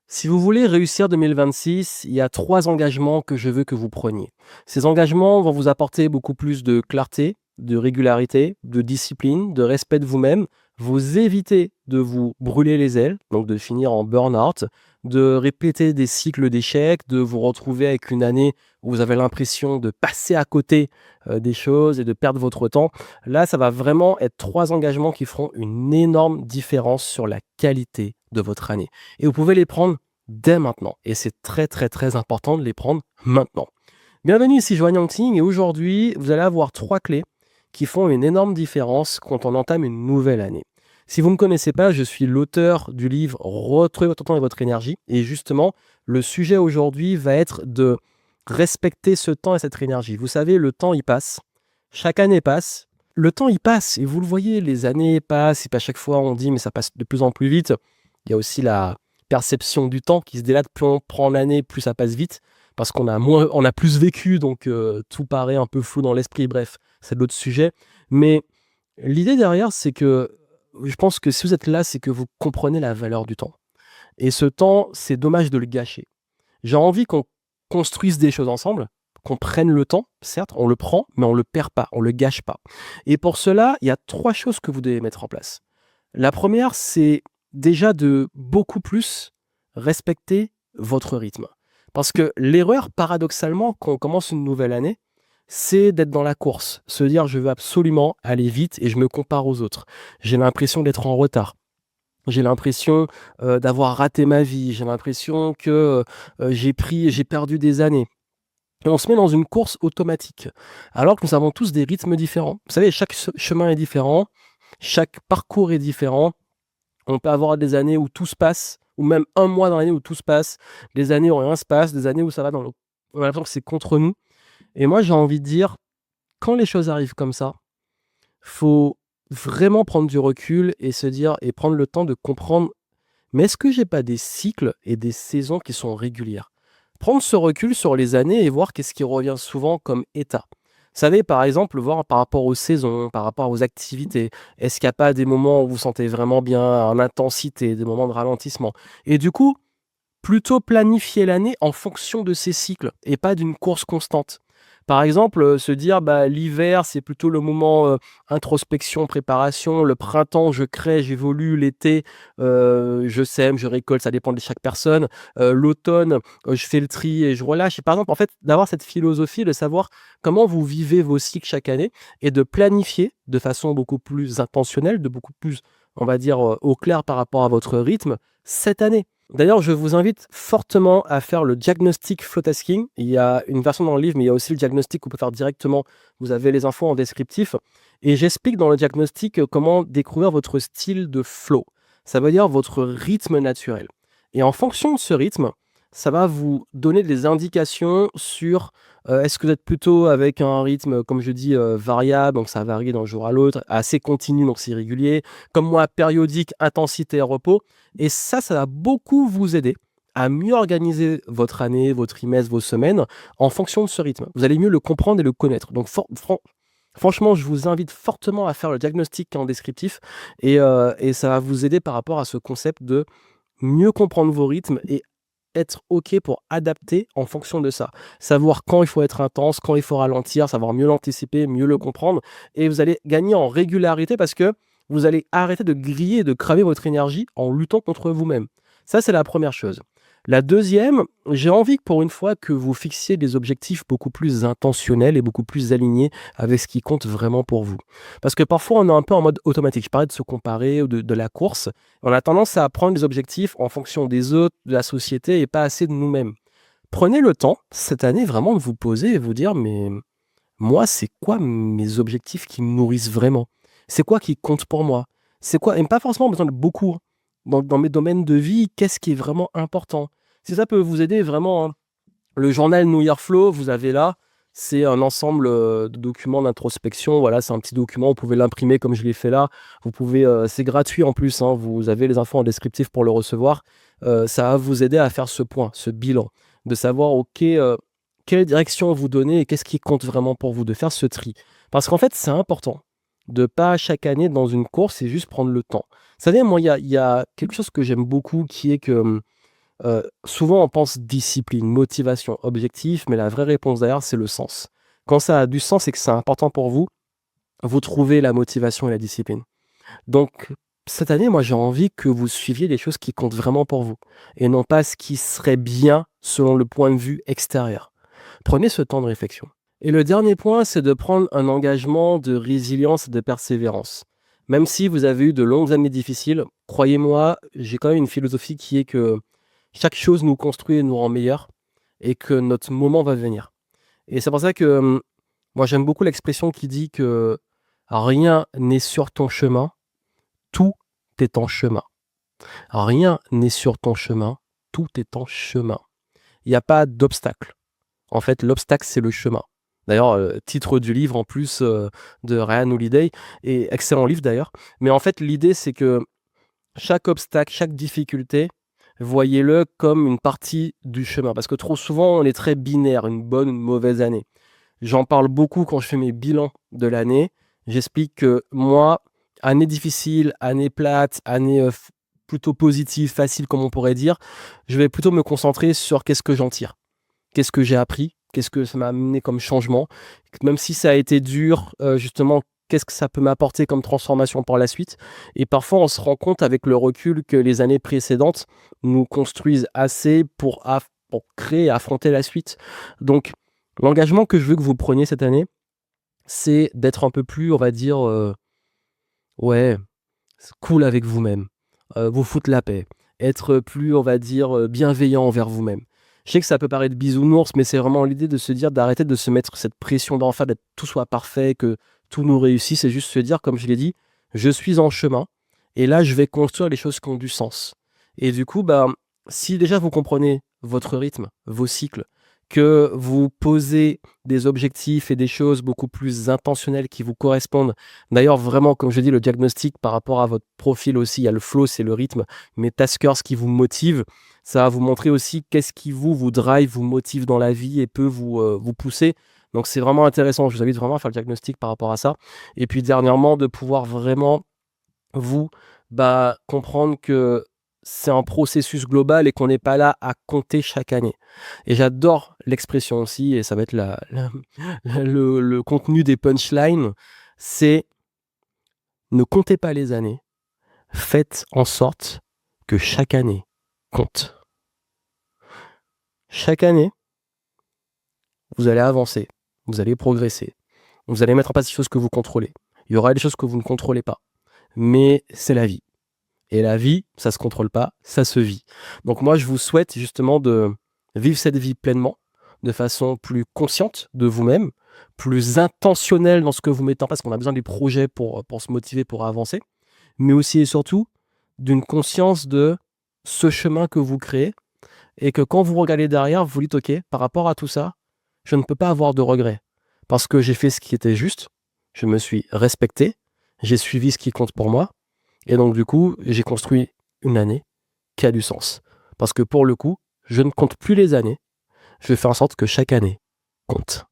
Si vous voulez réussir 2026, il y a 3 engagements que je veux que vous preniez. Ces engagements vont vous apporter beaucoup plus de clarté, de régularité, de discipline, de respect de vous-même, vous éviter de vous brûler les ailes, donc de finir en burn-out, de répéter des cycles d'échecs, de vous retrouver avec une année où vous avez l'impression de passer à côté, des choses et de perdre votre temps. Là, ça va vraiment être 3 engagements qui feront une énorme différence sur la qualité de votre année et vous pouvez les prendre dès maintenant et c'est très, très, très important de les prendre maintenant. Bienvenue ici Joanne Yangting et aujourd'hui, vous allez avoir 3 clés qui font une énorme différence quand on entame une nouvelle année. Si vous ne me connaissez pas, je suis l'auteur du livre «Retrouvez votre temps et votre énergie» et justement, le sujet aujourd'hui va être de respecter ce temps et cette énergie. Vous savez, le temps, il passe. Chaque année passe. Le temps, il passe et vous le voyez, les années passent et puis à chaque fois on dit: «Mais ça passe de plus en plus vite». Il y a aussi la perception du temps qui se délate, plus on prend l'année, plus ça passe vite parce on a plus vécu donc tout paraît un peu flou dans l'esprit. Bref, c'est l'autre sujet. Mais l'idée derrière, c'est que je pense que si vous êtes là, c'est que vous comprenez la valeur du temps et ce temps, c'est dommage de le gâcher. J'ai envie qu'on construise des choses ensemble, qu'on prenne le temps, certes, on le prend, mais on le perd pas, on le gâche pas et pour cela, il y a 3 choses que vous devez mettre en place. La première, c'est déjà de beaucoup plus respecter votre rythme. Parce que l'erreur, paradoxalement, quand on commence une nouvelle année, c'est d'être dans la course. Se dire: «Je veux absolument aller vite» et je me compare aux autres. J'ai l'impression d'être en retard. J'ai l'impression, d'avoir raté ma vie. J'ai l'impression que, j'ai perdu des années et on se met dans une course automatique. Alors que nous avons tous des rythmes différents. Vous savez, chaque chemin est différent, chaque parcours est différent. On peut avoir des années où tout se passe, ou même un mois dans l'année où tout se passe, des années où rien se passe, des années où ça va dans le on a l'impression que c'est contre nous et moi j'ai envie de dire, quand les choses arrivent comme ça, faut vraiment prendre du recul et se dire et prendre le temps de comprendre: «Mais est-ce que j'ai pas des cycles et des saisons qui sont régulières?» Prendre ce recul sur les années et voir qu'est-ce qui revient souvent comme état. Vous savez, par exemple, voir par rapport aux saisons, par rapport aux activités. Est-ce qu'il y a pas des moments où vous vous sentez vraiment bien, en intensité, des moments de ralentissement? Et du coup, plutôt planifier l'année en fonction de ces cycles et pas d'une course constante. Par exemple, se dire: «Bah, l'hiver, c'est plutôt le moment, introspection, préparation. Le printemps, je crée, j'évolue. L'été, je sème, je récolte», ça dépend de chaque personne. L'automne, je fais le tri et je relâche et par exemple, en fait, d'avoir cette philosophie de savoir comment vous vivez vos cycles chaque année et de planifier de façon beaucoup plus intentionnelle, de beaucoup plus, on va dire, au clair par rapport à votre rythme, cette année. D'ailleurs, je vous invite fortement à faire le diagnostic flow tasking. Il y a une version dans le livre, mais il y a aussi le diagnostic qu'on peut faire directement. Vous avez les infos en descriptif et j'explique dans le diagnostic, comment découvrir votre style de flow. Ça veut dire votre rythme naturel et en fonction de ce rythme, ça va vous donner des indications sur, est-ce que vous êtes plutôt avec un rythme, comme je dis, variable, donc ça varie d'un jour à l'autre, assez continu, donc c'est régulier, comme moi, périodique, intensité et repos et ça va beaucoup vous aider à mieux organiser votre année, votre trimestre, vos semaines en fonction de ce rythme. Vous allez mieux le comprendre et le connaître. Donc franchement, je vous invite fortement à faire le diagnostic qui est en descriptif et ça va vous aider par rapport à ce concept de mieux comprendre vos rythmes et être OK pour adapter en fonction de ça. Savoir quand il faut être intense, quand il faut ralentir, savoir mieux l'anticiper, mieux le comprendre et vous allez gagner en régularité parce que vous allez arrêter de griller et de cramer votre énergie en luttant contre vous-même. Ça, c'est la première chose. La deuxième, j'ai envie que pour une fois que vous fixiez des objectifs beaucoup plus intentionnels et beaucoup plus alignés avec ce qui compte vraiment pour vous. Parce que parfois, on est un peu en mode automatique. Je parlais de se comparer ou de la course. On a tendance à prendre des objectifs en fonction des autres, de la société et pas assez de nous-mêmes. Prenez le temps, cette année, vraiment de vous poser et vous dire: «Mais moi, c'est quoi mes objectifs qui me nourrissent vraiment? C'est quoi qui compte pour moi? C'est quoi?» et pas forcément besoin de beaucoup, hein. Dans mes domaines de vie, qu'est-ce qui est vraiment important? Si ça peut vous aider vraiment, hein, le journal New Year Flow, vous avez là, c'est un ensemble, de documents d'introspection. Voilà, c'est un petit document, vous pouvez l'imprimer comme je l'ai fait là. Vous pouvez, c'est gratuit en plus, hein, vous avez les infos en descriptif pour le recevoir. Ça va vous aider à faire ce point, ce bilan, de savoir OK, quelle direction vous donnez et qu'est-ce qui compte vraiment pour vous, de faire ce tri. Parce qu'en fait, c'est important de pas chaque année dans une course et juste prendre le temps. Vous savez, moi, il y a quelque chose que j'aime beaucoup qui est que, Souvent on pense discipline, motivation, objectif, mais la vraie réponse derrière, c'est le sens. Quand ça a du sens et que c'est important pour vous, vous trouvez la motivation et la discipline. Donc cette année, moi, j'ai envie que vous suiviez des choses qui comptent vraiment pour vous et non pas ce qui serait bien selon le point de vue extérieur. Prenez ce temps de réflexion. Et le dernier point, c'est de prendre un engagement de résilience et de persévérance. Même si vous avez eu de longues années difficiles, croyez-moi, j'ai quand même une philosophie qui est que chaque chose nous construit et nous rend meilleurs et que notre moment va venir. Et c'est pour ça que moi j'aime beaucoup l'expression qui dit que rien n'est sur ton chemin, tout est en chemin. Rien n'est sur ton chemin, tout est en chemin. Il n'y a pas d'obstacle. En fait, l'obstacle, c'est le chemin. D'ailleurs, titre du livre en plus de Ryan Holiday, et excellent livre d'ailleurs. Mais en fait, l'idée, c'est que chaque obstacle, chaque difficulté, voyez-le comme une partie du chemin. Parce que trop souvent, on est très binaire, une bonne, une mauvaise année. J'en parle beaucoup quand je fais mes bilans de l'année. J'explique que moi, année difficile, année plate, année plutôt positive, facile comme on pourrait dire, je vais plutôt me concentrer sur qu'est-ce que j'en tire. Qu'est-ce que j'ai appris? Qu'est-ce que ça m'a amené comme changement? Même si ça a été dur, justement, qu'est-ce que ça peut m'apporter comme transformation par la suite? Et parfois, on se rend compte avec le recul que les années précédentes nous construisent assez pour créer et affronter la suite. Donc, l'engagement que je veux que vous preniez cette année, c'est d'être un peu plus, on va dire, ouais, cool avec vous-même, vous foutre la paix, être plus, on va dire, bienveillant envers vous-même. Je sais que ça peut paraître bisounours, mais c'est vraiment l'idée de se dire d'arrêter de se mettre cette pression d'enfer, d'être tout soit parfait, que tout nous réussisse, c'est juste se dire, comme je l'ai dit, je suis en chemin et là, je vais construire les choses qui ont du sens. Et du coup, bah, si déjà vous comprenez votre rythme, vos cycles, que vous posez des objectifs et des choses beaucoup plus intentionnelles qui vous correspondent. D'ailleurs, vraiment, comme je dis, le diagnostic par rapport à votre profil aussi, il y a le flow, c'est le rythme, mais taskers qui vous motive, ça va vous montrer aussi qu'est-ce qui vous drive, vous motive dans la vie et peut vous pousser. Donc c'est vraiment intéressant, je vous invite vraiment à faire le diagnostic par rapport à ça. Et puis dernièrement, de pouvoir vraiment vous comprendre que c'est un processus global et qu'on n'est pas là à compter chaque année. Et j'adore l'expression aussi, et ça va être le contenu des punchlines, c'est ne comptez pas les années, faites en sorte que chaque année compte. Chaque année, vous allez avancer, vous allez progresser, vous allez mettre en place des choses que vous contrôlez. Il y aura des choses que vous ne contrôlez pas, mais c'est la vie. Et la vie, ça se contrôle pas, ça se vit. Donc moi, je vous souhaite justement de vivre cette vie pleinement, de façon plus consciente de vous-même, plus intentionnelle dans ce que vous mettez en place, parce qu'on a besoin des projets pour se motiver, pour avancer, mais aussi et surtout d'une conscience de ce chemin que vous créez et que quand vous regardez derrière, vous dites: «OK, par rapport à tout ça, je ne peux pas avoir de regrets parce que j'ai fait ce qui était juste, je me suis respecté, j'ai suivi ce qui compte pour moi». Et donc du coup, j'ai construit une année qui a du sens. Parce que pour le coup, je ne compte plus les années, je vais faire en sorte que chaque année compte.